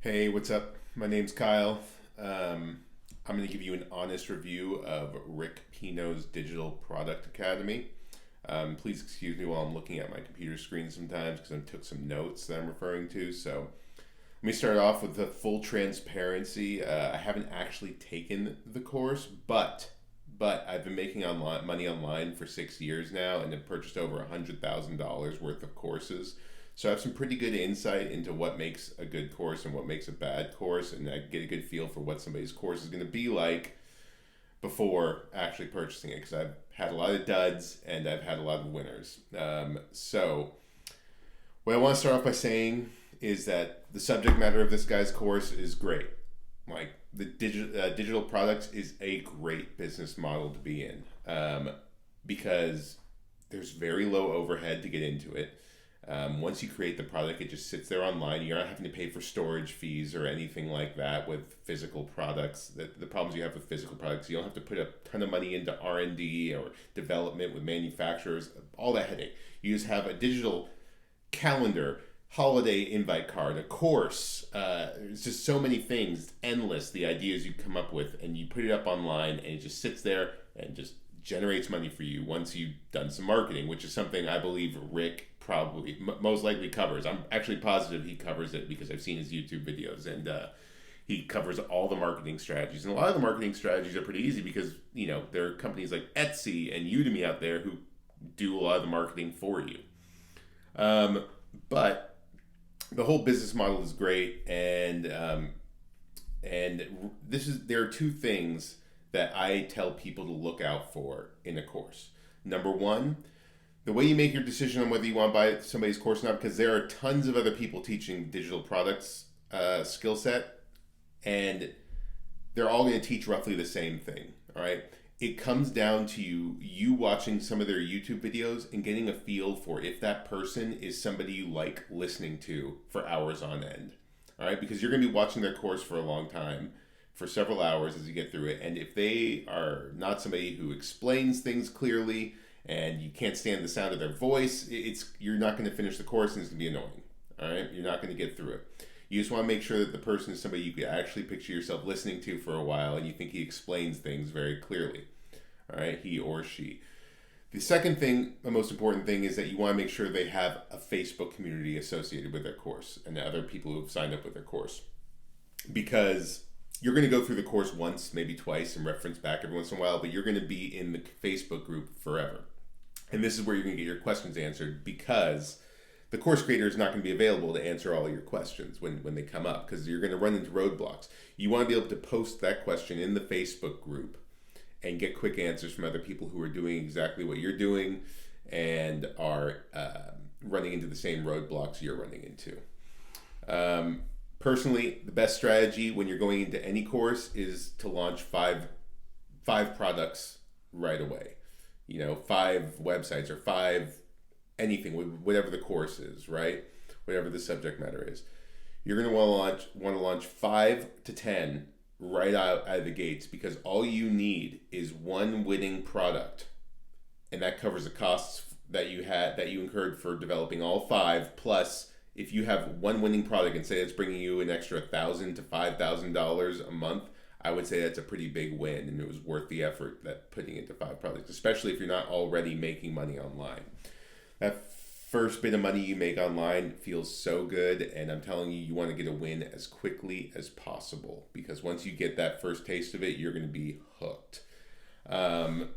Hey, what's up? My name's Kyle. I'm going to give you an honest review of Rick Pino's Digital Product Academy. Please excuse me while I'm looking at my computer screen sometimes because I took some notes that I'm referring to. So let me start off with the full transparency. I haven't actually taken the course, but I've been making money online for 6 years now and have purchased over $100,000 worth of courses. So I have some pretty good insight into what makes a good course and what makes a bad course, and I get a good feel for what somebody's course is going to be like before actually purchasing it because I've had a lot of duds and I've had a lot of winners. So what I want to start off by saying is that the subject matter of this guy's course is great. Like the digital products is a great business model to be in, because there's very low overhead to get into it. Once you create the product, it just sits there online. You're not having to pay for storage fees or anything like that with physical products. The problems you have with physical products, you don't have to put a ton of money into R&D or development with manufacturers, all that headache. You just have a digital calendar, holiday invite card, a course. It's just so many things, endless, the ideas you come up with, and you put it up online and it just sits there and just generates money for you once you've done some marketing, which is something I believe Rick probably most likely covers. I'm actually positive he covers it because I've seen his YouTube videos, and he covers all the marketing strategies. And a lot of the marketing strategies are pretty easy because there are companies like Etsy and Udemy out there who do a lot of the marketing for you. But the whole business model is great, and there are two things that I tell people to look out for in a course. Number one, the way you make your decision on whether you want to buy somebody's course or not, because there are tons of other people teaching digital products skill set, and they're all going to teach roughly the same thing. All right, it comes down to you watching some of their YouTube videos and getting a feel for if that person is somebody you like listening to for hours on end. All right, because you're going to be watching their course for a long time, for several hours as you get through it, and if they are not somebody who explains things clearly and you can't stand the sound of their voice, you're not going to finish the course and it's going to be annoying. All right, you're not going to get through it. You just want to make sure that the person is somebody you could actually picture yourself listening to for a while and you think he explains things very clearly. All right, he or she. The second thing, the most important thing, is that you want to make sure they have a Facebook community associated with their course and the other people who have signed up with their course, because you're going to go through the course once, maybe twice, and reference back every once in a while, but you're going to be in the Facebook group forever. And this is where you're going to get your questions answered, because the course creator is not going to be available to answer all your questions when they come up, because you're going to run into roadblocks. You want to be able to post that question in the Facebook group and get quick answers from other people who are doing exactly what you're doing and are running into the same roadblocks you're running into. Personally, the best strategy when you're going into any course is to launch five products right away. 5 websites or 5 anything, whatever the course is, right? Whatever the subject matter is. You're going to want to launch 5 to 10 right out of the gates, because all you need is one winning product, and that covers the costs that you incurred for developing all 5. Plus, if you have one winning product and say it's bringing you an extra $1,000 to $5,000 a month, I would say that's a pretty big win, and it was worth the effort that putting into 5 products, especially if you're not already making money online. That first bit of money you make online feels so good, and I'm telling you, you want to get a win as quickly as possible, because once you get that first taste of it, you're going to be hooked.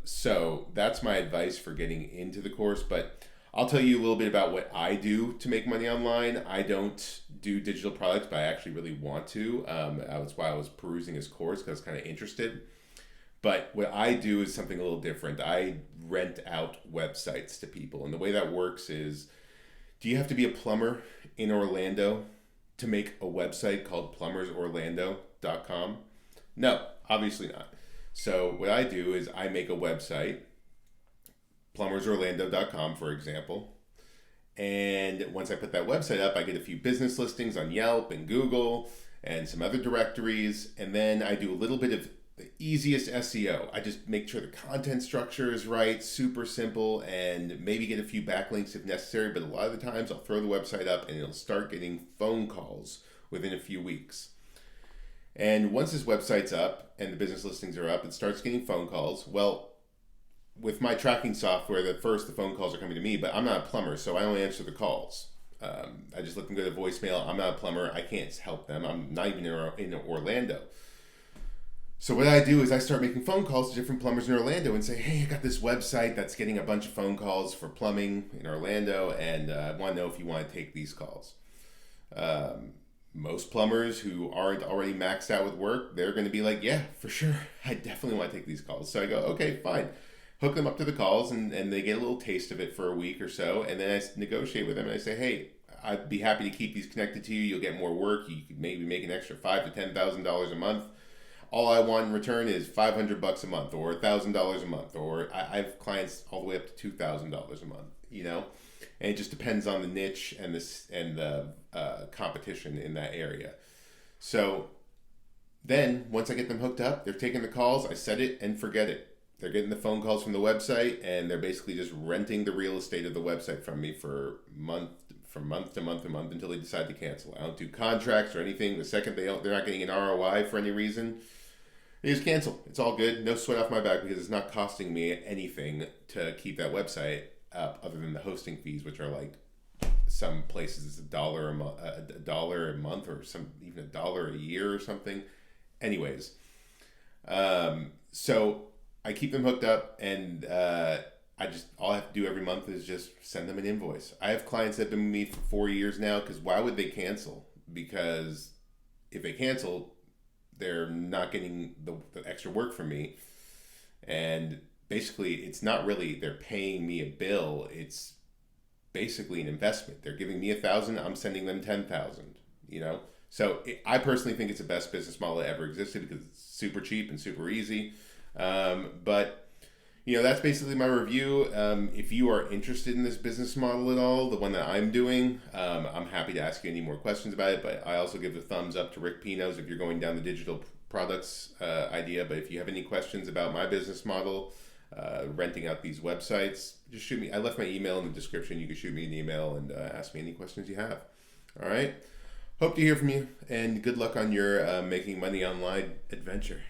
So that's my advice for getting into the course, but I'll tell you a little bit about what I do to make money online. I don't do digital products, but I actually really want to. That's why I was perusing his course, because I was kind of interested. But what I do is something a little different. I rent out websites to people. And the way that works is, do you have to be a plumber in Orlando to make a website called plumbersorlando.com? No, obviously not. So what I do is I make a website, plumbersorlando.com, for example. And once I put that website up, I get a few business listings on Yelp and Google and some other directories. And then I do a little bit of the easiest SEO. I just make sure the content structure is right, super simple, and maybe get a few backlinks if necessary. But a lot of the times I'll throw the website up and it'll start getting phone calls within a few weeks. And once his website's up and the business listings are up, it starts getting phone calls. Well, with my tracking software, the phone calls are coming to me, but I'm not a plumber, so I only answer the calls. I just let them go to voicemail. I'm not a plumber. I can't help them. I'm not even in Orlando. So what I do is I start making phone calls to different plumbers in Orlando and say, hey, I got this website that's getting a bunch of phone calls for plumbing in Orlando, and I want to know if you want to take these calls. Most plumbers who aren't already maxed out with work, they're going to be like, yeah, for sure. I definitely want to take these calls. So I go, okay, fine. Hook them up to the calls, and they get a little taste of it for a week or so. And then I negotiate with them and I say, hey, I'd be happy to keep these connected to you. You'll get more work. You could maybe make an extra $5,000 to $10,000 a month. All I want in return is $500 a month or $1,000 a month, or I have clients all the way up to $2,000 a month, and it just depends on the niche and the competition in that area. So then once I get them hooked up, they're taking the calls, I set it and forget it. They're getting the phone calls from the website, and they're basically just renting the real estate of the website from me from month to month to month until they decide to cancel. I don't do contracts or anything. The second they're not getting an ROI for any reason, they just cancel. It's all good. No sweat off my back, because it's not costing me anything to keep that website up other than the hosting fees, which are like some places it's $1 a month, or even $1 a year or something. Anyways, so I keep them hooked up, and all I have to do every month is just send them an invoice. I have clients that have been with me for 4 years now, because why would they cancel? Because if they cancel, they're not getting the extra work from me. And basically, it's not really they're paying me a bill. It's basically an investment. They're giving me $1,000. I'm sending them $10,000. So I personally think it's the best business model that ever existed, because it's super cheap and super easy. But that's basically my review. If you are interested in this business model at all, the one that I'm doing, I'm happy to ask you any more questions about it. But I also give a thumbs up to Rick Pino's if you're going down the digital products idea. But if you have any questions about my business model, renting out these websites, just shoot me. I left my email in the description. You can shoot me an email and ask me any questions you have. All right. Hope to hear from you, and good luck on your making money online adventure.